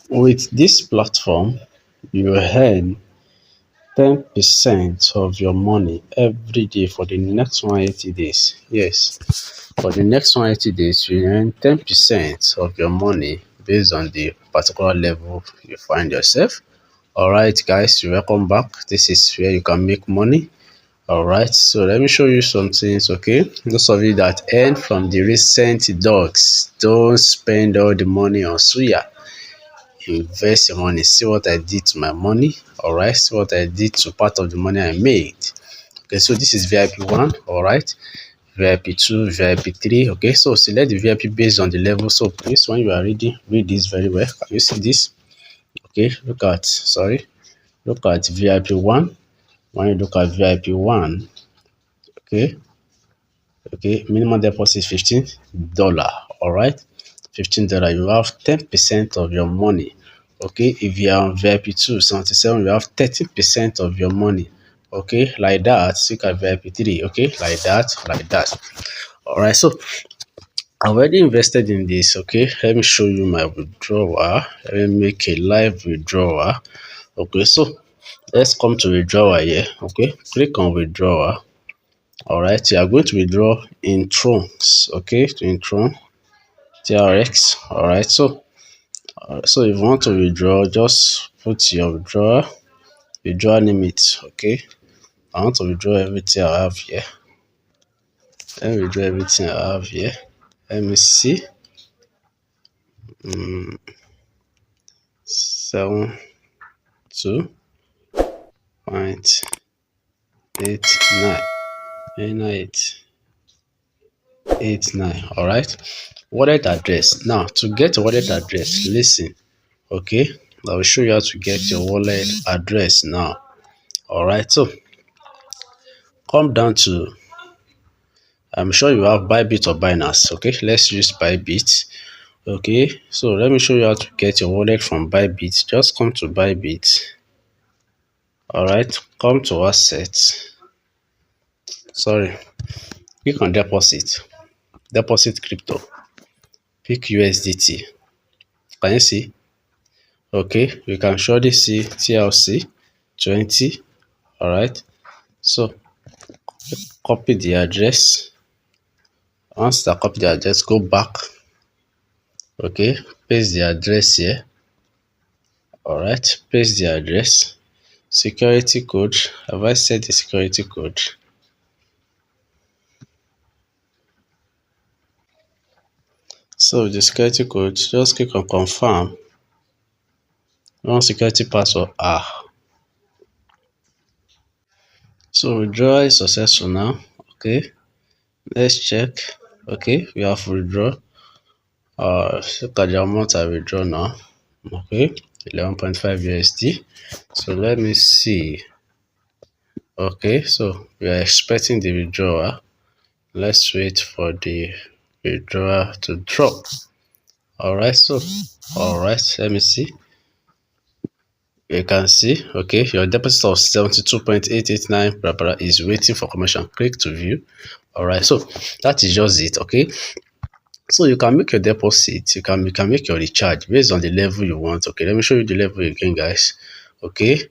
With this platform, you earn 10% of your money every day for the next 180 days. Yes, for the next 180 days, you earn 10% of your money based on the particular level you find yourself. All right, guys, welcome back. This is where you can make money. All right, so let me show you some things. Okay, those of you that earn from the recent dogs, don't spend all the money on suya. Invest your money. See what I did to my money. All right, see what I did to part of the money I made. Okay, so this is VIP 1. All right, VIP 2, VIP 3. Okay, so select the VIP based on the level. So please, when you are ready, read this very well. Can you see this? Okay, look at VIP 1. When you look at VIP 1, okay, minimum deposit is $15. All right, $15. You have 10% of your money. Okay, if you are on VIP 2 77, you have 30% of your money. Okay, like that. Look at VIP 3. Okay, like that, like that. All right, so I already invested in this. Okay, let me show you my withdrawal. Let me make a live withdrawal. Okay, so let's come to withdrawal here. Okay, click on withdrawal. All right, you are going to withdraw in trunks. Okay, in trunk TRX. All right, so if you want to withdraw, just put your withdrawal limit. Okay, I want to withdraw everything I have here. Let me withdraw everything I have here. Let me see. 72.89. 889. All right, wallet address. Now, to get a wallet address, listen. Okay, I will show you how to get your wallet address now. All right, so come down to, I'm sure you have Bybit or Binance. Okay, let's use Bybit. Okay, so let me show you how to get your wallet from Bybit. Just come to Bybit. All right, come to assets. Sorry, click on deposit crypto. Pick USDT. Can you see? Okay, we can surely see TLC 20. All right, so copy the address. Once I copy the address, go back. Okay, paste the address here. All right, paste the address. Security code. Have I set the security code? So the security code, just click on confirm. One security password. So withdrawal is successful now. Okay, let's check. Okay, we have withdraw. Look at the amount I withdraw now. Okay, 11.5 USD. So let me see. Okay, so we are expecting the withdrawal. Let's wait for the withdrawal to drop. All right, let me see. You can see, okay, your deposit of 72.889 is waiting for commission. Click to view. All right, so that is just it. Okay, so you can make your deposit, you can make your recharge based on the level you want. Okay, let me show you the level again, guys. Okay,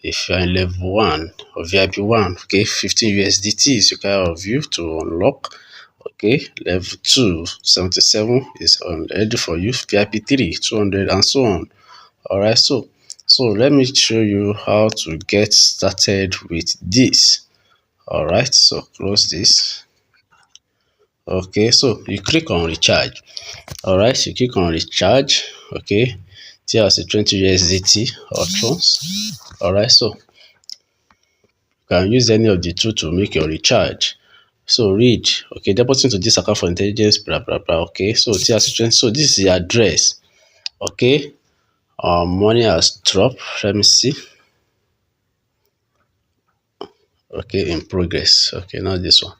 if you're in level 1 or VIP 1, okay, 15 USDT is required of you to unlock. Okay, level 2 77 is ready for you. VIP 3 200 and so on. All right, so let me show you how to get started with this. All right, so close this. Okay, so you click on recharge. All right, you click on recharge. Okay, TLC 20 USDT or trons. All right, so you can use any of the two to make your recharge. So read. Okay, depositing to this account for intelligence, blah blah blah. Okay, so TLC 20. So this is the address. Okay, money has dropped. Let me see. Okay, in progress. Okay, not this one.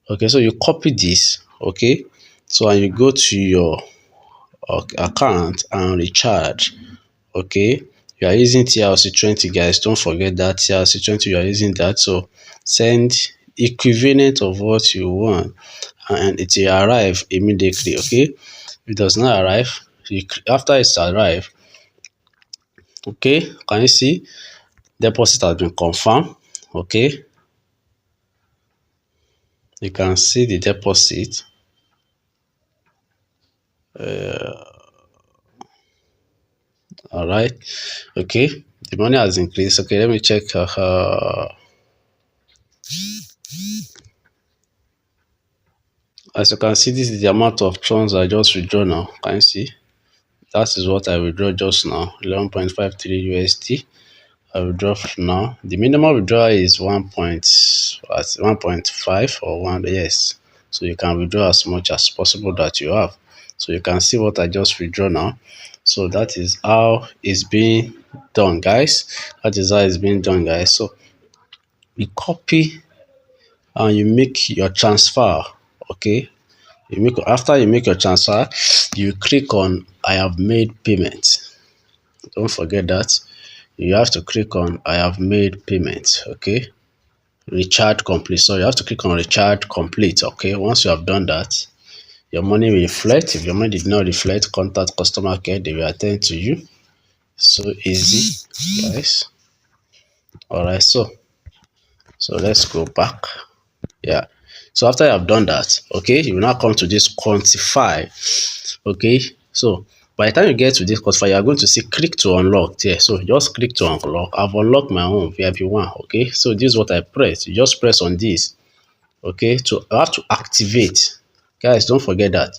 Okay, so you copy this. Okay, so and you go to your account and recharge. Okay, you are using TLC 20, guys. Don't forget that TLC 20, you are using that. So send equivalent of what you want and it will arrive immediately. Okay, if it does not arrive, after it's arrived, Okay, can you see deposit has been confirmed? Okay, you can see the deposit. All right, okay, the money has increased. Okay, let me check. As you can see, this is the amount of funds I just withdraw now. Can you see? That is what I withdraw just now, 11.53 USD. I withdraw now. The minimum withdrawal is 1.5 or 1, yes. So you can withdraw as much as possible that you have. So you can see what I just withdraw now. So that is how it's being done, guys. That is how it's being done, guys. So you copy and you make your transfer. Okay, you make, after you make your transfer, you click on I have made payment. Don't forget that you have to click on I have made payment. Okay, recharge complete. So you have to click on recharge complete. Okay, once you have done that, your money will reflect. If your money did not reflect, contact customer care, they will attend to you. So easy, guys. All right, so let's go back. Yeah, so after you have done that, okay, you will now come to this quantify. Okay, so by the time you get to this quantify, you are going to see click to unlock there. So just click to unlock. I've unlocked my own VIP1. Okay, so this is what I press. You just press on this. Okay, to have to activate, guys, don't forget that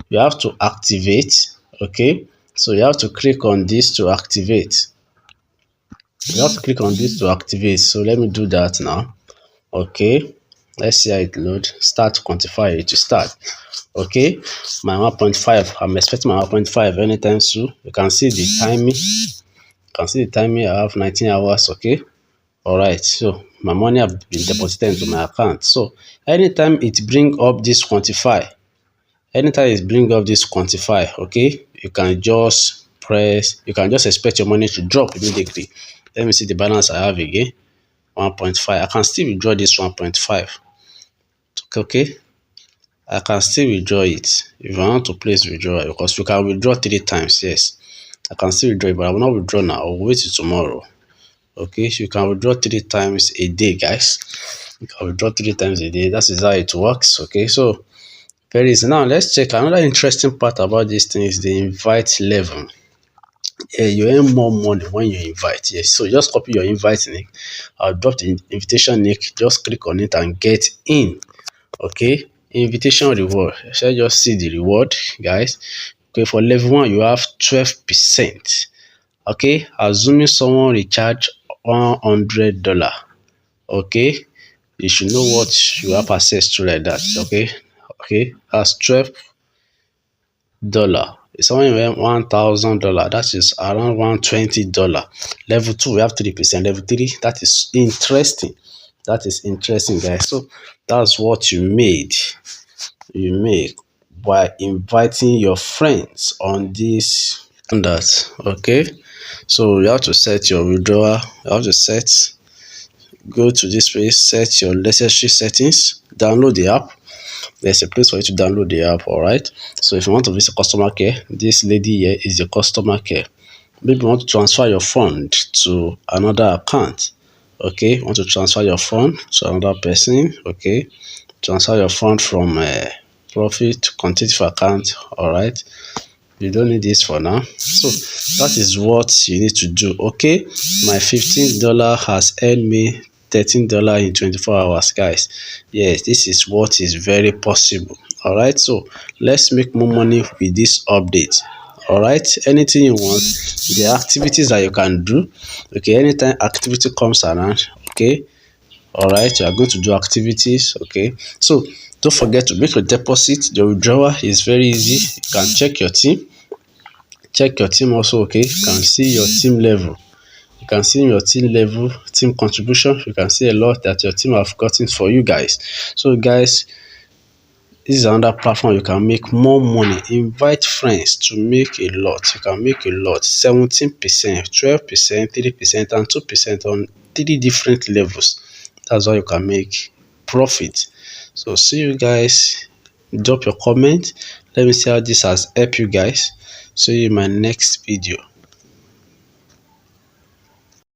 you have to activate. Okay, so you have to click on this to activate. You have to click on this to activate. So let me do that now. Okay, let's see how it load. Start to quantify it to start. Okay, my 1.5, I'm expecting my 1.5 anytime soon. You can see the timing. You can see the timing. I have 19 hours. Okay, all right, so my money have been deposited into my account. So anytime it bring up this quantify, anytime it bring up this quantify, okay, you can just press, you can just expect your money to drop immediately. Let me see the balance I have again. 1.5. I can still withdraw this 1.5. Okay, I can still withdraw it if I want to place withdrawal, because you can withdraw 3 times. Yes, I can still withdraw it, but I will not withdraw now. I will wait till tomorrow. Okay, so you can withdraw 3 times a day, guys. You can withdraw 3 times a day. That is how it works. Okay, so very easy. Now let's check another interesting part about this thing is the invite level. Yeah, you earn more money when you invite. Yes, so just copy your invite link. I'll drop the invitation link. Just click on it and get in. Okay, invitation reward. Shall I just see the reward, guys? Okay, for level 1 you have 12%. Okay, assuming someone recharge $100. Okay, you should know what you have access to like that. Okay, that's $12. If someone went $1,000, that is around $120. Level 2 we have 3%. Level 3, that is interesting. That is interesting, guys. So that's what you make by inviting your friends on this, on that. Okay, so you have to set your withdrawal. You have to set, go to this place, set your necessary settings, download the app. There's a place for you to download the app. All right, so if you want to visit customer care, this lady here is the customer care. Maybe you want to transfer your fund to another account. Okay, you want to transfer your fund to another person. Okay, transfer your fund from profit to quantitative account. All right, you don't need this for now. So that is what you need to do. Okay, my $15 has earned me $13 in 24 hours, guys. Yes, this is what is very possible. All right, so let's make more money with this update. All right, anything you want, the activities that you can do. Okay, anytime activity comes around, okay, all right, you are going to do activities. Okay, so don't forget to make your deposit. The withdrawal is very easy. You can check your team. Check your team also. Okay, you can see your team level. You can see your team level, team contribution. You can see a lot that your team have gotten for you guys. So guys, this is another platform you can make more money. Invite friends to make a lot. You can make a lot. 17%, 12%, 3%, and 2% on 3 different levels. That's how you can make profit. So see you guys. Drop your comment. Let me see how this has helped you guys. See you in my next video.